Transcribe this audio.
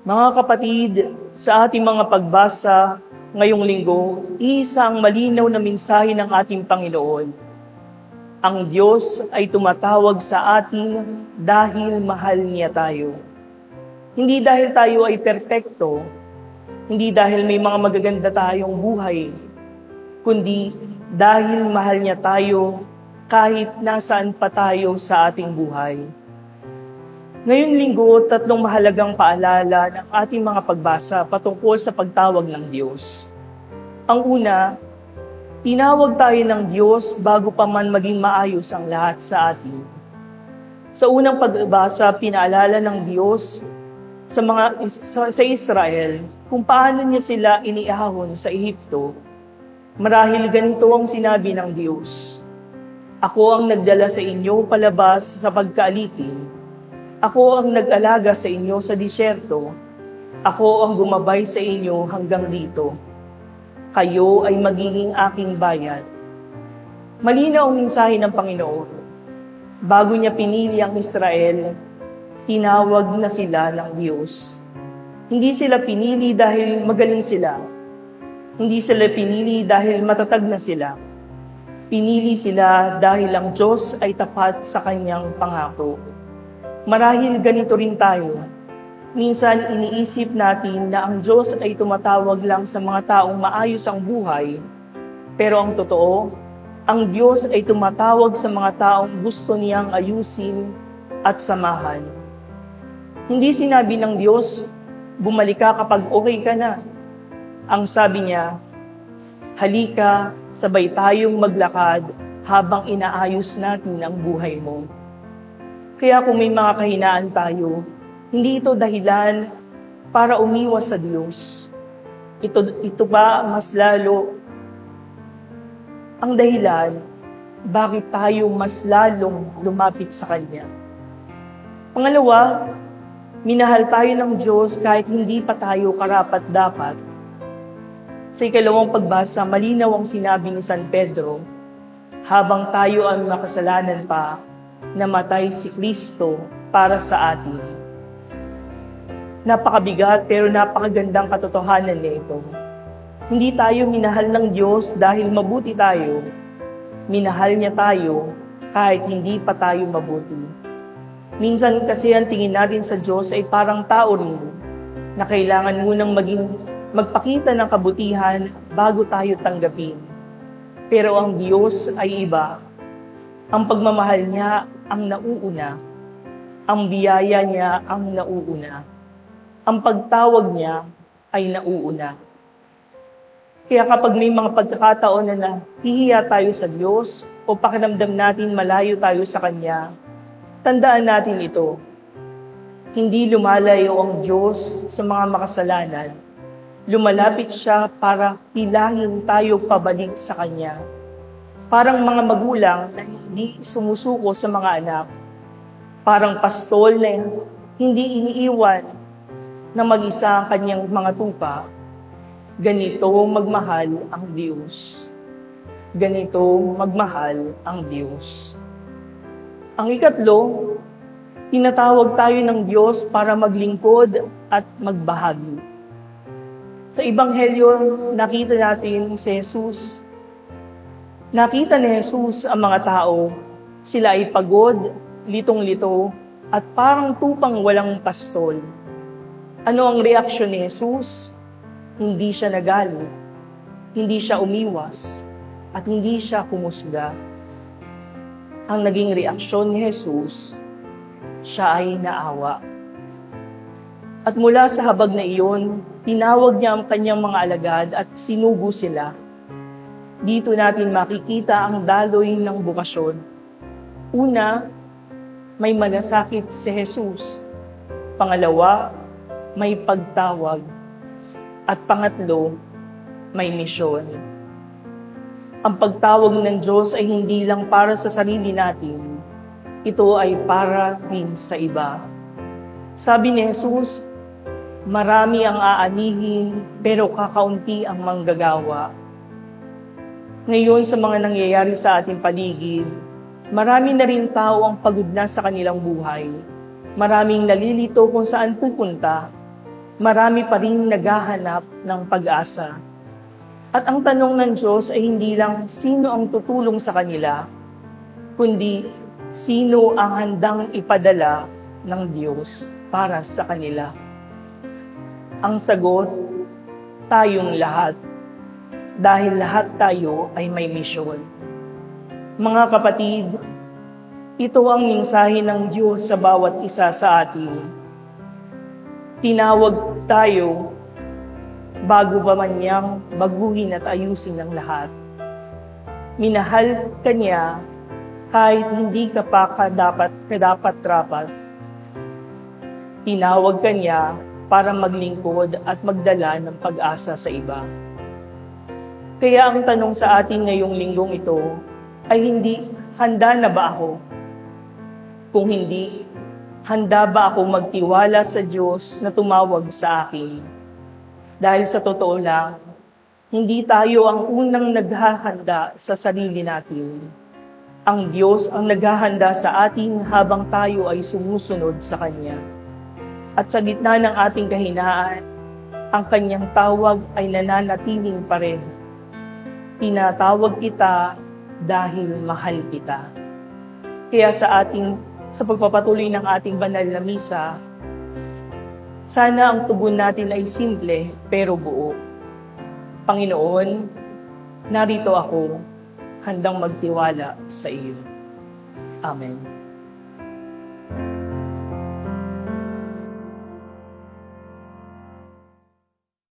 Mga kapatid, sa ating mga pagbasa ngayong linggo, isang malinaw na mensahe ng ating Panginoon. Ang Diyos ay tumatawag sa atin dahil mahal niya tayo. Hindi dahil tayo ay perpekto, hindi dahil may mga magaganda tayong buhay, kundi dahil mahal niya tayo kahit nasaan pa tayo sa ating buhay. Ngayong linggo, tatlong mahalagang paalala ng ating mga pagbasa patungkol sa pagtawag ng Diyos. Ang una, tinawag tayo ng Diyos bago pa man maging maayos ang lahat sa atin. Sa unang pagbasa, pinaalala ng Diyos sa Israel kung paano niya sila iniahon sa Ehipto. Marahil ganito ang sinabi ng Diyos: "Ako ang nagdala sa inyo palabas sa pagkaalipin. Ako ang nag-alaga sa inyo sa disyerto. Ako ang gumabay sa inyo hanggang dito. Kayo ay magiging aking bayan." Malinaw ang mensahe ng Panginoon. Bago niya pinili ang Israel, tinawag na sila ng Diyos. Hindi sila pinili dahil magaling sila. Hindi sila pinili dahil matatag na sila. Pinili sila dahil ang Diyos ay tapat sa kanyang pangako. Marahil ganito rin tayo. Minsan iniisip natin na ang Diyos ay tumatawag lang sa mga taong maayos ang buhay. Pero ang totoo, ang Diyos ay tumatawag sa mga taong gusto niyang ayusin at samahan. Hindi sinabi ng Diyos, "Bumalik ka kapag okay ka na." Ang sabi niya, "Halika, sabay tayong maglakad habang inaayos natin ang buhay mo." Kaya kung may mga kahinaan tayo, hindi ito dahilan para umiwas sa Diyos. Ito ba mas lalo ang dahilan bakit tayo mas lalong lumapit sa Kanya? Pangalawa, minahal tayo ng Diyos kahit hindi pa tayo karapat-dapat. Sa ikalawang pagbasa, malinaw ang sinabi ni San Pedro, habang tayo ang makasalanan pa, namatay si Kristo para sa atin. Napakabigat pero napakagandang katotohanan nito. Hindi tayo minahal ng Diyos dahil mabuti tayo. Minahal niya tayo kahit hindi pa tayo mabuti. Minsan kasi ang tingin natin sa Diyos ay parang tao rin, na kailangan munang magpakita ng kabutihan bago tayo tanggapin. Pero ang Diyos ay iba. Ang pagmamahal niya ang nauuna. Ang biyaya niya ang nauuna. Ang pagtawag niya ay nauuna. Kaya kapag may mga pagkakataon na nahihiya tayo sa Diyos o pakiramdam natin malayo tayo sa Kanya, tandaan natin ito. Hindi lumalayo ang Diyos sa mga makasalanan. Lumalapit siya para hilahin tayo pabalik sa Kanya. Parang mga magulang na hindi sumusuko sa mga anak. Parang pastol na hindi iniiwan na mag-isa ang kanyang mga tupa. Ganito magmahal ang Diyos. Ganito magmahal ang Diyos. Ang ikatlo, tinatawag tayo ng Diyos para maglingkod at magbahagi. Sa Ebanghelyo, nakita natin si Jesus. Nakita ni Jesus ang mga tao. Sila ay pagod, litong-lito, at parang tupang walang pastol. Ano ang reaksyon ni Jesus? Hindi siya nagalit, hindi siya umiwas, at hindi siya humusga. Ang naging reaksyon ni Jesus, siya ay naawa. At mula sa habag na iyon, tinawag niya ang kanyang mga alagad at sinugo sila. Dito natin makikita ang daloy ng bukasyon. Una, may malasakit si Jesus. Pangalawa, may pagtawag. At pangatlo, may misyon. Ang pagtawag ng Diyos ay hindi lang para sa sarili natin. Ito ay para din sa iba. Sabi ni Jesus, marami ang aanihin, pero kakaunti ang manggagawa. Ngayon sa mga nangyayari sa ating paligid, marami na rin tao ang pagod na sa kanilang buhay. Maraming nalilito kung saan pupunta. marami pa rin naghahanap ng pag-asa. At ang tanong ng Diyos ay hindi lang sino ang tutulong sa kanila, kundi sino ang handang ipadala ng Diyos para sa kanila. Ang sagot, tayong lahat, dahil lahat tayo ay may misyon. Mga kapatid, ito ang mensahe ng Diyos sa bawat isa sa atin. Tinawag tayo bago pa man niyang baguhin at ayusin ang lahat. Minahal ka niya kahit hindi ka pa kadapat-rapat. Tinawag ka niya para maglingkod at magdala ng pag-asa sa iba. Kaya ang tanong sa atin ngayong linggong ito ay hindi, handa na ba ako? Kung hindi, handa ba ako magtiwala sa Diyos na tumawag sa akin? Dahil sa totoo lang, hindi tayo ang unang naghahanda sa sarili natin. Ang Diyos ang naghahanda sa atin habang tayo ay sumusunod sa Kanya. At sa gitna ng ating kahinaan, ang Kanyang tawag ay nananatiling pareho. Tinatawag kita dahil mahal kita. Kaya sa pagpapatuloy ng ating banal na misa, sana ang tugon natin ay simple pero buo. Panginoon, narito ako, handang magtiwala sa iyo. Amen.